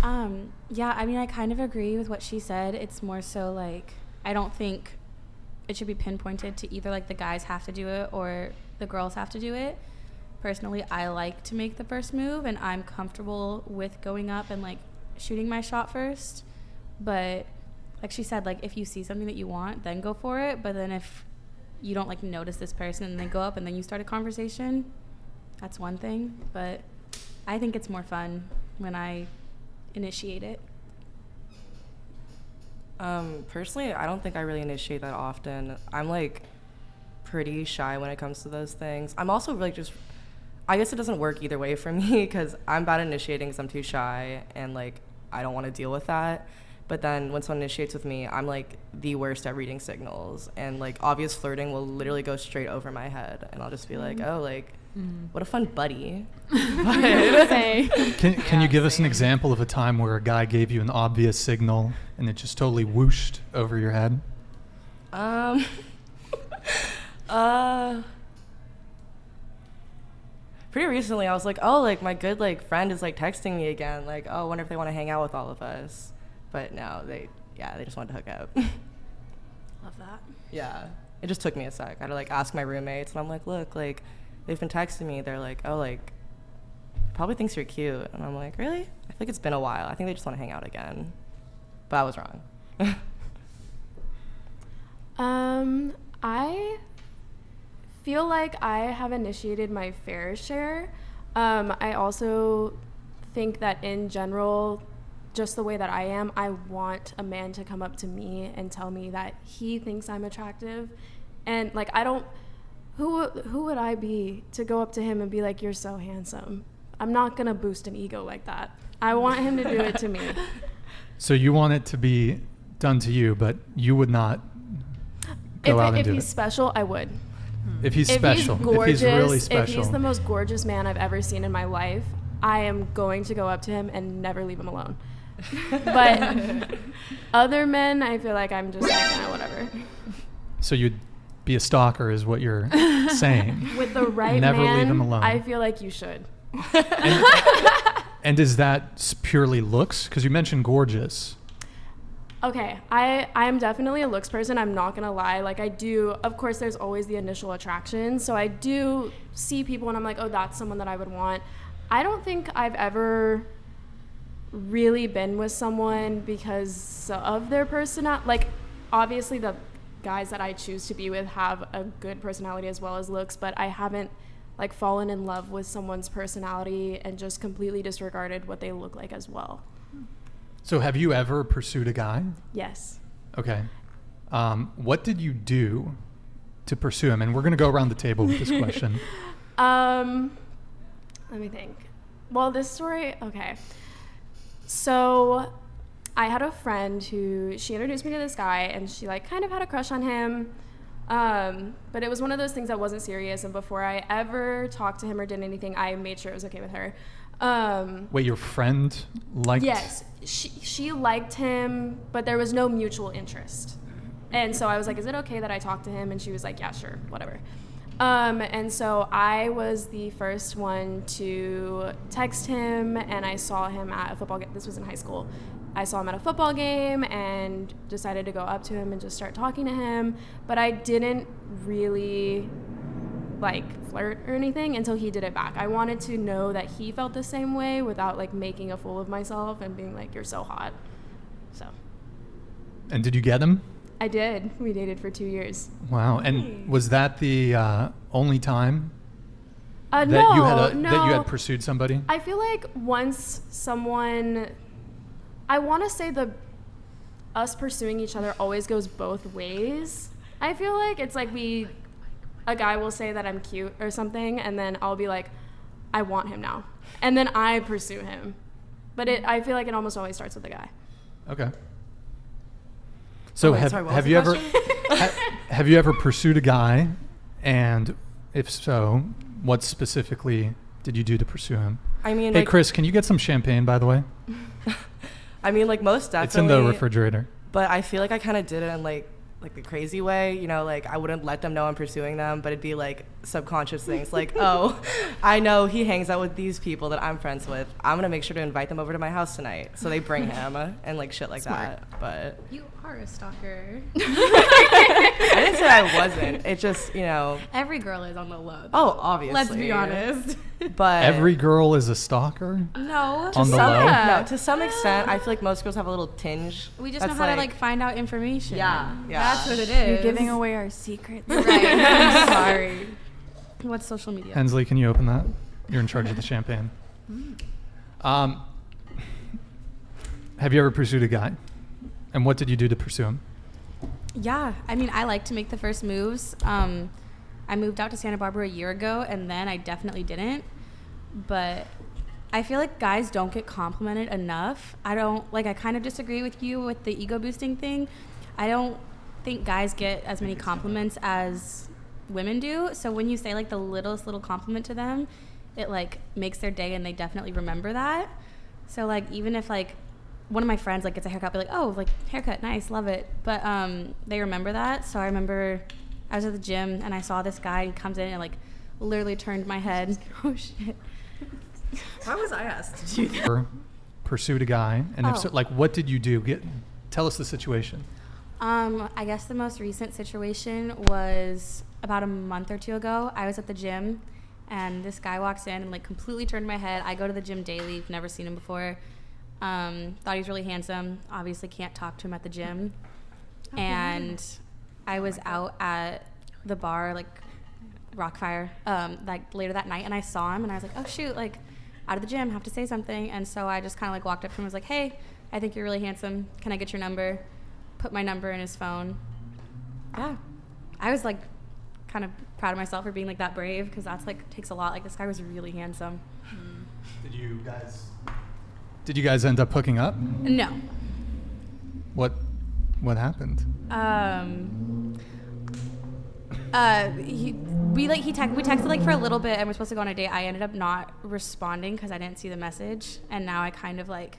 Yeah, I mean, I kind of agree with what she said. It's more so like, I don't think it should be pinpointed to either like the guys have to do it or the girls have to do it. Personally, I like to make the first move, and I'm comfortable with going up and like shooting my shot first. But like she said, like if you see something that you want, then go for it. But then if you don't like notice this person and they go up and then you start a conversation, that's one thing. But I think it's more fun when I initiate it. Personally, I don't think I really initiate that often. I'm like pretty shy when it comes to those things. I'm also really just, I guess it doesn't work either way for me because I'm bad at initiating because I'm too shy and like I don't want to deal with that. But then when someone initiates with me, I'm like the worst at reading signals, and like obvious flirting will literally go straight over my head, and I'll just be like, oh, like what a fun buddy. Can you give us an example of a time where a guy gave you an obvious signal and it just totally whooshed over your head? Pretty recently, I was like, oh, like my good like friend is like texting me again, like, oh, I wonder if they want to hang out with all of us. But no, they just wanted to hook up. Love that. Yeah, it just took me a sec. I had to like ask my roommates, and I'm like, look, like they've been texting me. They're like, oh, like probably thinks you're cute, and I'm like, really? I feel like it's been a while. I think they just want to hang out again. But I was wrong. I feel like I have initiated my fair share. I also think that in general, just the way that I am, I want a man to come up to me and tell me that he thinks I'm attractive. And like, who would I be to go up to him and be like, you're so handsome? I'm not gonna boost an ego like that. I want him to do it to me. So you want it to be done to you, but you would not go out and do it? If he's special, I would. If he's special, if he's gorgeous, if he's really special. If he's the most gorgeous man I've ever seen in my life, I am going to go up to him and never leave him alone. But other men, I feel like I'm just like, whatever. So you'd be a stalker is what you're saying. With the right never man, leave him alone. I feel like you should. And is that purely looks? Because you mentioned gorgeous. Okay, I'm definitely a looks person. I'm not gonna lie. Like I do, of course, there's always the initial attraction. So I do see people and I'm like, oh, that's someone that I would want. I don't think I've ever really been with someone because of their personality. Like, obviously the guys that I choose to be with have a good personality as well as looks, but I haven't like fallen in love with someone's personality and just completely disregarded what they look like as well. So have you ever pursued a guy? Yes. Okay. What did you do to pursue him? And we're going to go around the table with this question. Let me think. Well, this story, okay. So I had a friend who, she introduced me to this guy and she like kind of had a crush on him. But it was one of those things that wasn't serious. And before I ever talked to him or did anything, I made sure it was okay with her. Wait, your friend liked? Yes, she liked him, but there was no mutual interest. And so I was like, is it okay that I talk to him? And she was like, yeah, sure, whatever. And so I was the first one to text him, and I saw him at a football game. This was in high school. I saw him at a football game and decided to go up to him and just start talking to him. But I didn't really like flirt or anything until he did it back. I wanted to know that he felt the same way without like making a fool of myself and being like, you're so hot. So. And did you get him? I did. We dated for 2 years. Wow. And was that the only time that no, you had pursued somebody? I feel like once someone, I want to say us pursuing each other always goes both ways. I feel like it's like a guy will say that I'm cute or something, and then I'll be like, I want him now. And then I pursue him. But I feel like it almost always starts with a guy. Okay. So have you ever have you ever pursued a guy, and if so, what specifically did you do to pursue him? I mean, hey like, Chris, can you get some champagne, by the way? I mean, like most definitely. It's in the refrigerator. But I feel like I kind of did it in like like the crazy way, you know, like I wouldn't let them know I'm pursuing them, but it'd be like subconscious things like, oh, I know he hangs out with these people that I'm friends with. I'm gonna make sure to invite them over to my house tonight. So they bring him and like shit like Smart. that. But You are a stalker. I didn't say I wasn't. It just, you know. Every girl is on the low. Oh, obviously. Let's be honest. But Every girl is a stalker? No. On the low? no, to some extent, I feel like most girls have a little tinge. We just know that's how to like find out information. Yeah, yeah. That's what it is. You're giving away our secrets. Right. I'm sorry. What's social media? Hensley, can you open that? You're in charge of the champagne. Have you ever pursued a guy? And what did you do to pursue him? Yeah, I mean, I like to make the first moves. I moved out to Santa Barbara a year ago, and then I definitely didn't. But I feel like guys don't get complimented enough. I kind of disagree with you with the ego boosting thing. I don't think guys get as many compliments as women do. So when you say like the littlest little compliment to them, it like makes their day, and they definitely remember that. So like even if like one of my friends like gets a haircut, I'll be like, oh, like haircut, nice, love it. But they remember that. So I remember I was at the gym and I saw this guy, and he comes in and like literally turned my head. Oh shit. Why was I asked to do that? Or pursued a guy? And if so, Oh. like, what did you do? Tell us the situation. I guess the most recent situation was about a month or two ago. I was at the gym and this guy walks in and like completely turned my head. I go to the gym daily, never seen him before. Thought he was really handsome. Obviously can't talk to him at the gym. And I was out at the bar, like Rockfire, like later that night, and I saw him and I was like, oh shoot, like out of the gym, have to say something. And so I just kind of like walked up to him and was like, hey, I think you're really handsome. Can I get your number? Put my number in his phone. Yeah. I was like kind of proud of myself for being like that brave, because that's like takes a lot. Like this guy was really handsome. Did you guys end up hooking up? No. What happened? We texted like for a little bit, and we're supposed to go on a date. I ended up not responding because I didn't see the message, and now I kind of like,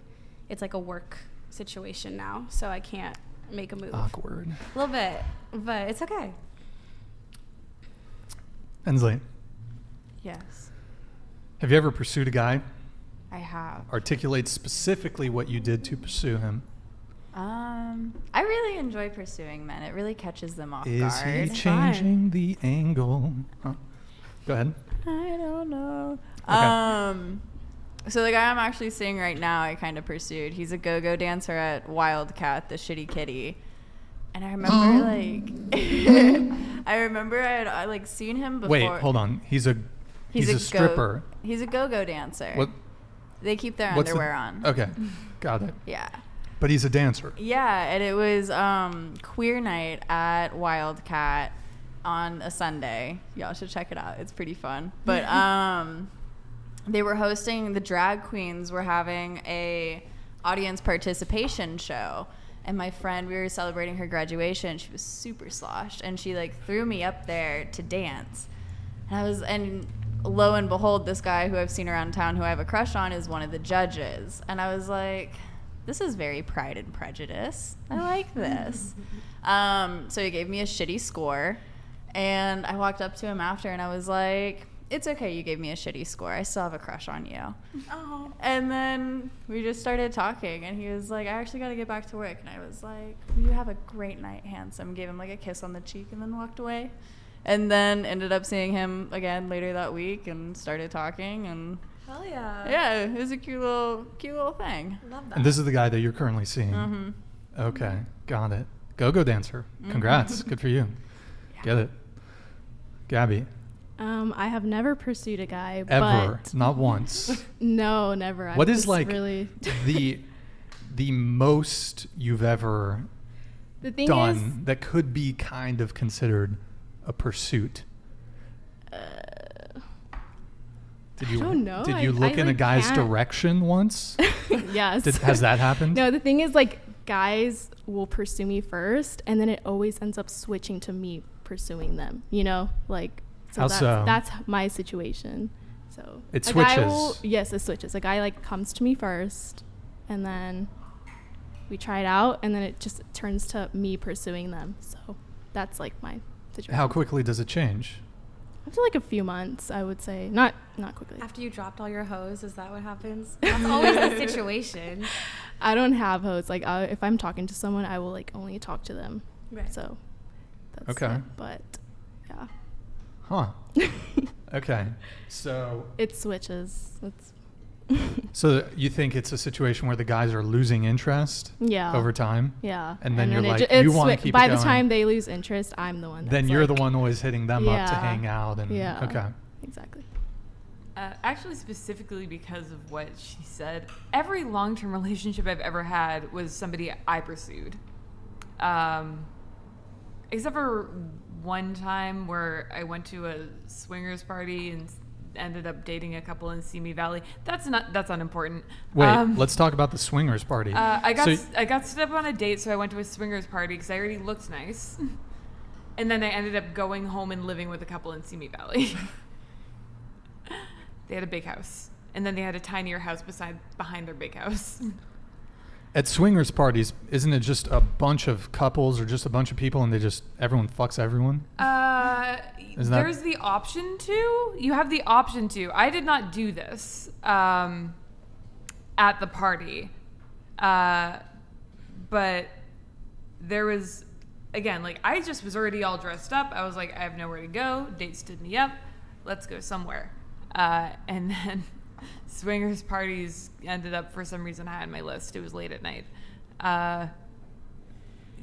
it's like a work situation now, so I can't make a move. Awkward. A little bit, but it's okay. Hensley, Yes, have you ever pursued a guy? I have. Articulate specifically what you did to pursue him. I really enjoy pursuing men. It really catches them off Is guard. he changing the angle? Huh. Go ahead. I don't know. Okay. So the guy I'm actually seeing right now, I kind of pursued. He's a go-go dancer at Wildcat, the Shitty Kitty. And I remember I like seen him before. Wait, hold on. He's a stripper. He's a go-go dancer. What? They keep their What's underwear on. Okay, got it. Yeah. But he's a dancer. Yeah, and it was queer night at Wildcat on a Sunday. Y'all should check it out. It's pretty fun. But they were hosting, the drag queens were having a audience participation show. And my friend, we were celebrating her graduation. She was super sloshed, and she like threw me up there to dance. And lo and behold, this guy who I've seen around town who I have a crush on is one of the judges. And I was like, this is very Pride and Prejudice. I like this. So he gave me a shitty score, and I walked up to him after, and I was like, it's okay, you gave me a shitty score. I still have a crush on you. Oh. And then we just started talking, and he was like, I actually got to get back to work. And I was like, you have a great night, handsome. Gave him like a kiss on the cheek and then walked away. And then ended up seeing him again later that week and started talking, and Hell yeah. yeah, it was a cute little thing. Love that. And this is the guy that you're currently seeing. Mm-hmm. Okay, got it. Go-go dancer. Congrats. Good for you. Get it. Gabby, I have never pursued a guy. ever, But not once. no, never. What I'm is just like really the most you've ever the thing done that could be kind of considered a pursuit? Did you, I don't know. Did you I look in a like guy's can't. direction once? is yes. Has that happened? No, the thing is, like, guys will pursue me first, and then it always ends up switching to me pursuing them. You know, like, so How that's, so? that's my situation. So It a guy switches. yes, it switches. A guy like comes to me first, and then we try it out, and then it just turns to me pursuing them. So that's like my situation. How quickly does it change? After like a few months, I would say. Not quickly. After you dropped all your hoes, is that what happens? That's always the situation. I don't have hoes. Like, if I'm talking to someone, I will like only talk to them. Right. So that's Okay. it. But yeah. Huh. Okay. So It switches. so you think it's a situation where the guys are losing interest Yeah. over time? Yeah. And then you're it like, it you wanna swi- keep it By the going. time they lose interest, I'm the one. Then that's you're the like- one always hitting them up to Yeah. hang out and Yeah. okay. Exactly. Actually, specifically because of what she said, every long-term relationship I've ever had was somebody I pursued. Except for one time where I went to a swingers party and ended up dating a couple in Simi Valley. That's unimportant. Wait, let's talk about the swingers party. I So- got set up on a date, so I went to a swingers party because I already looked nice, and then I ended up going home and living with a couple in Simi Valley. They had a big house, and then they had a tinier house behind their big house. At swingers parties, isn't it just a bunch of couples or just a bunch of people and everyone fucks everyone? Isn't that- There's the option to. You have the option to. I did not do this at the party, but there was, again, like I just was already all dressed up. I was like, I have nowhere to go. Date stood me up. Let's go somewhere. And then swingers parties ended up, for some reason, high on my list. It was late at night.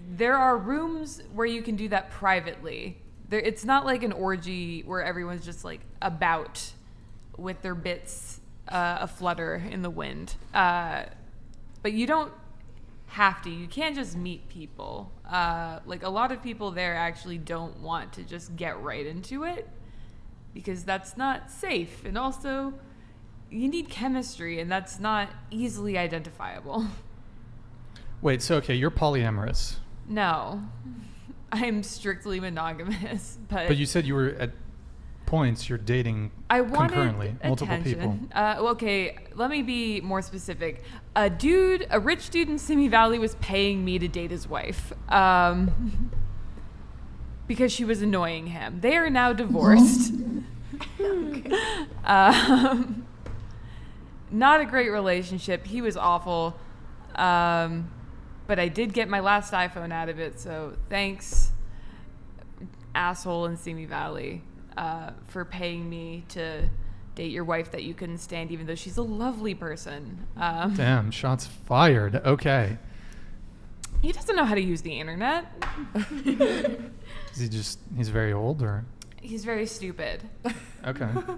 There are rooms where you can do that privately. It's not like an orgy where everyone's just like about with their bits aflutter in the wind. But you don't have to. You can't just meet people. Like a lot of people there actually don't want to just get right into it because that's not safe. And also, you need chemistry, and that's not easily identifiable. Wait, so okay, you're polyamorous. No. I'm strictly monogamous, but But you said you were at points you're dating I wanted concurrently, multiple attention. people. Okay, let me be more specific. A rich dude in Simi Valley was paying me to date his wife because she was annoying him. They are now divorced. Not a great relationship. He was awful. But I did get my last iPhone out of it, so thanks, asshole in Simi Valley, for paying me to date your wife that you couldn't stand, even though she's a lovely person. Damn, shots fired. Okay. He doesn't know how to use the internet. He's very old or? He's very stupid. Okay.